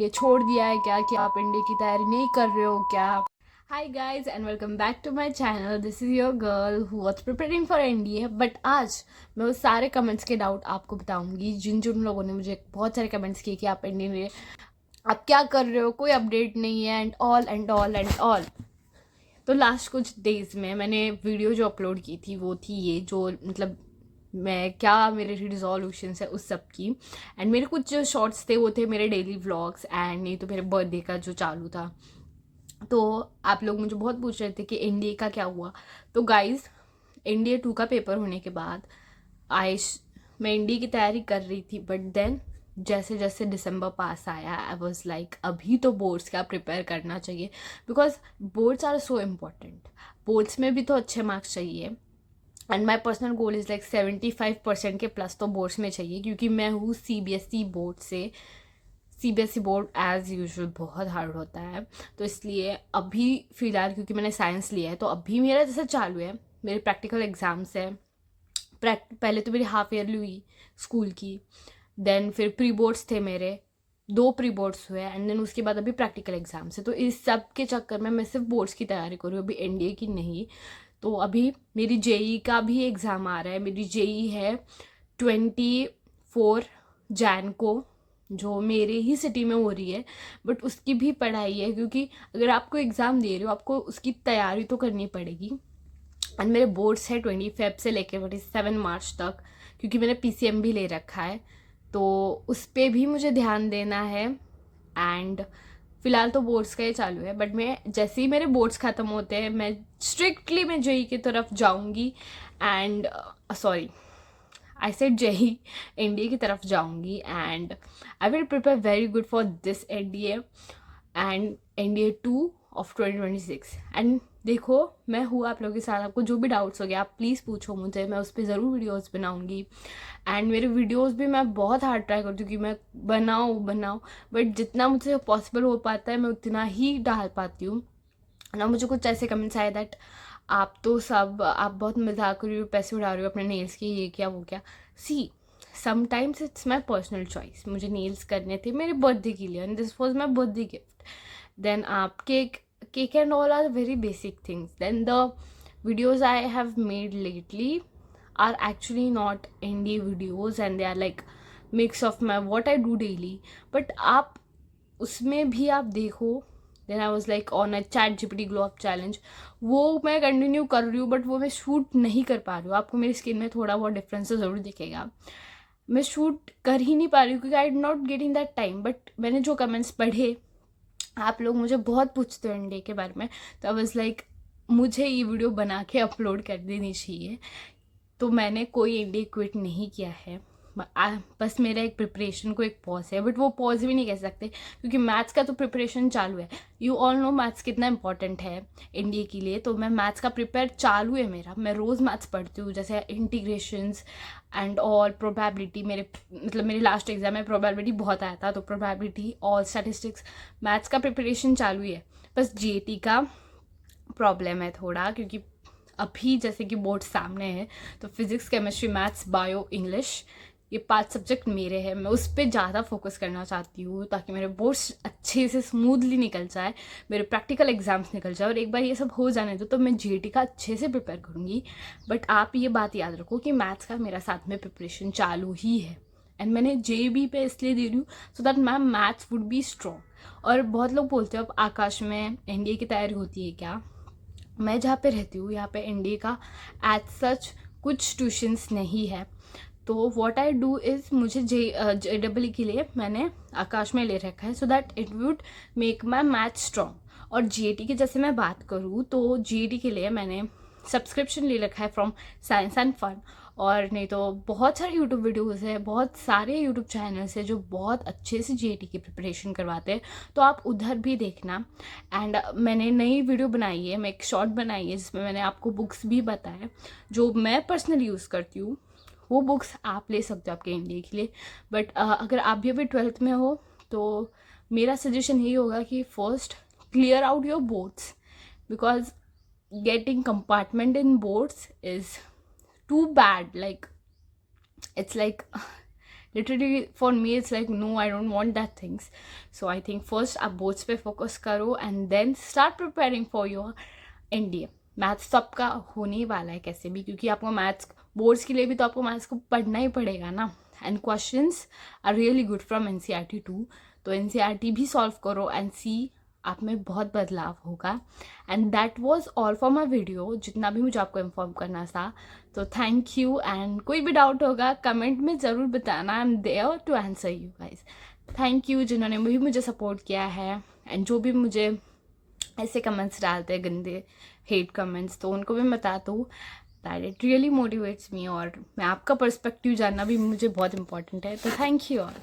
NDA छोड़ दिया है क्या, कि आप एनडीए की तैयारी नहीं कर रहे हो क्या? Hi guys and welcome back to my channel. This is your girl who was preparing for NDA. But आज मैं वो सारे कमेंट्स के डाउट आपको बताऊंगी जिन जिन लोगों ने मुझे बहुत सारे कमेंट्स किए कि आप एनडीए में आप क्या कर रहे हो, कोई अपडेट नहीं है and all and all and all. तो लास्ट कुछ डेज़ में मैंने वीडियो जो अपलोड की थी वो थी ये, जो मतलब मैं क्या मेरे रिजोल्यूशंस है उस सब की। एंड मेरे कुछ जो शॉर्ट्स थे वो थे मेरे डेली व्लॉग्स, एंड नहीं तो मेरे बर्थडे का जो चालू था। तो आप लोग मुझे बहुत पूछ रहे थे कि एनडीए का क्या हुआ। तो गाइस, एनडीए 2 का पेपर होने के बाद मैं एनडीए की तैयारी कर रही थी, बट देन जैसे जैसे दिसंबर पास आया आई वॉज लाइक अभी तो बोर्ड्स का प्रिपेयर करना चाहिए, because boards are so important. Boards में भी तो अच्छे मार्क्स चाहिए, and my personal goal is like 75% के प्लस तो बोर्ड्स में चाहिए, क्योंकि मैं हूँ सीबीएसई बोर्ड से। सीबीएसई बोर्ड एज़ यूजुअल बहुत हार्ड होता है, तो इसलिए अभी फ़िलहाल क्योंकि मैंने साइंस लिया है तो अभी मेरा जैसे चालू है, मेरे प्रैक्टिकल एग्ज़ाम्स है। पहले तो मेरी हाफ ईयरली हुई स्कूल की, देन फिर प्री बोर्ड्स थे मेरे, 2 प्री बोर्ड्स हुए, एंड देन उसके बाद अभी प्रैक्टिकल एग्जाम्स है। तो इस सब के चक्कर में मैं सिर्फ बोर्ड्स की तैयारी कर रही हूँ, अभी एनडीए की नहीं। तो अभी मेरी जेई का भी एग्ज़ाम आ रहा है। मेरी जेई है 24 जैन को, जो मेरे ही सिटी में हो रही है, बट उसकी भी पढ़ाई है, क्योंकि अगर आपको एग्ज़ाम दे रहे हो आपको उसकी तैयारी तो करनी पड़ेगी। एंड मेरे बोर्ड्स है 20 फेब से लेकर 27 मार्च तक, क्योंकि मैंने पीसीएम भी ले रखा है, तो उस पर भी मुझे ध्यान देना है। एंड फिलहाल तो बोर्ड्स का ही चालू है, बट मैं जैसे ही मेरे बोर्ड्स ख़त्म होते हैं मैं स्ट्रिक्टली मैं जेई की तरफ जाऊंगी। And sorry, I said JEE, NDA की तरफ जाऊंगी, and I will prepare very good for this NDA and NDA 2 of 2026। And देखो, मैं हूँ आप लोगों के साथ, आपको जो भी डाउट्स हो गया आप प्लीज़ पूछो मुझे, मैं उस पर ज़रूर वीडियोस बनाऊंगी। एंड मेरे वीडियोस भी मैं बहुत हार्ड ट्राई करती हूँ कि मैं बनाऊँ, बट जितना मुझसे पॉसिबल हो पाता है मैं उतना ही डाल पाती हूँ ना। मुझे कुछ ऐसे कमेंट्स आए दैट आप बहुत मजाक कर रही हो, पैसे उड़ा रहे हो अपने नेल्स के, ये क्या वो क्या। See, sometimes it's my personal choice, मुझे नेल्स करने थे मेरे बर्थडे के लिए, and this was my birthday gift. Then आप cake and all are very basic things. Then the videos I have made lately are actually not indie videos, and they are like mix of my what I do daily. But आप उसमें भी आप देखो, then I was like on a ChatGPT glow up challenge, वो मैं continue कर रही हूँ, बट वो मैं शूट नहीं कर पा रही हूँ। आपको मेरी स्किन में थोड़ा बहुत डिफरेंस तो ज़रूर दिखेगा, मैं शूट कर ही नहीं पा रही हूँ क्योंकि I am not getting that time. But मैंने जो कमेंट्स पढ़े, आप लोग मुझे बहुत पूछते हो इंडिया के बारे में, तो आई वॉज लाइक मुझे ये वीडियो बना के अपलोड कर देनी चाहिए। तो मैंने कोई इंडिया क्विट नहीं किया है, बस मेरा एक प्रिपरेशन को एक पॉज है, बट वो पॉज भी नहीं कह सकते क्योंकि मैथ्स का तो प्रिपरेशन चालू है। यू ऑल नो मैथ्स कितना इंपॉर्टेंट है इंडिया के लिए, तो मैं मैथ्स का प्रिपेयर चालू है मेरा। मैं रोज़ मैथ्स पढ़ती हूँ, जैसे इंटीग्रेशंस एंड ऑल, प्रोबेबिलिटी। मेरे लास्ट एग्जाम में प्रोबेबिलिटी बहुत आया था, तो प्रोबेबिलिटी ऑल स्टैटिस्टिक्स, मैथ्स का प्रिपरेशन चालू ही है। बस जीएटी का प्रॉब्लम है थोड़ा, क्योंकि अभी जैसे कि बोर्ड सामने है, तो physics, chemistry, maths, bio, English, ये 5 सब्जेक्ट मेरे हैं। मैं उस पर ज़्यादा फोकस करना चाहती हूँ ताकि मेरे बोर्ड्स अच्छे से स्मूथली निकल जाए, मेरे प्रैक्टिकल एग्जाम्स निकल जाए, और एक बार ये सब हो जाने दो तो मैं जीएटी का अच्छे से प्रिपेयर करूँगी। बट आप ये बात याद रखो कि मैथ्स का मेरा साथ में प्रिपरेशन चालू ही है, एंड मैंने जेबी पे इसलिए दे रही हूँ so that ma'am maths would be strong. और बहुत लोग बोलते हो अब आकाश में एनडीए की तैयारी होती है क्या? मैं जहाँ पे रहती हूँ यहाँ पे एनडीए का एज सच कुछ ट्यूशन्स नहीं है। तो व्हाट आई डू इज़, मुझे जेडब्ल्यू के लिए मैंने आकाश में ले रखा है so that it would make my math strong. और जीएटी की जैसे मैं बात करूँ तो जीएटी के लिए मैंने सब्सक्रिप्शन ले रखा है फ्रॉम साइंस एंड फन, और नहीं तो बहुत सारे यूट्यूब वीडियोज़ है, बहुत सारे यूट्यूब चैनल्स है जो बहुत अच्छे से जीएटी की प्रिपरेशन करवाते हैं, तो आप उधर भी देखना। एंड मैंने नई वीडियो बनाई है, मैं एक शॉर्ट बनाई है जिसमें मैंने आपको बुक्स भी बताया जो मैं पर्सनली यूज़ करती हूँ। वो बुक्स आप ले सकते हो आपके इंडिया के लिए। बट अगर आप भी अभी 12th में हो तो मेरा सजेशन यही होगा कि first clear out your boards, because getting compartment in boards is too bad. Like it's like literally for me it's like no, I don't want that things. So I think first आप boards पे focus करो and then start preparing for your NDA. Maths तो आपका होने ही वाला है कैसे भी, क्योंकि आपको मैथ्स बोर्ड्स के लिए भी तो आपको मैथ्स को पढ़ना ही पड़ेगा ना. And questions are really good from NCERT too. तो एनसीईआरटी भी सॉल्व करो एंड सी आप में बहुत बदलाव होगा. And that was all for my video, जितना भी मुझे आपको इन्फॉर्म करना था. तो थैंक यू. एंड कोई भी डाउट होगा कमेंट में ज़रूर बताना. I am there to answer you guys. Thank you जिन्होंने भी मुझे सपोर्ट किया है. एंड जो भी मुझे ऐसे कमेंट्स डालते हैं गंदे हेट कमेंट्स, तो उनको भी मैं बताता हूँ that it really motivates me. और मैं आपका पर्सपेक्टिव जानना भी मुझे बहुत इंपॉर्टेंट है. तो थैंक यू ऑल.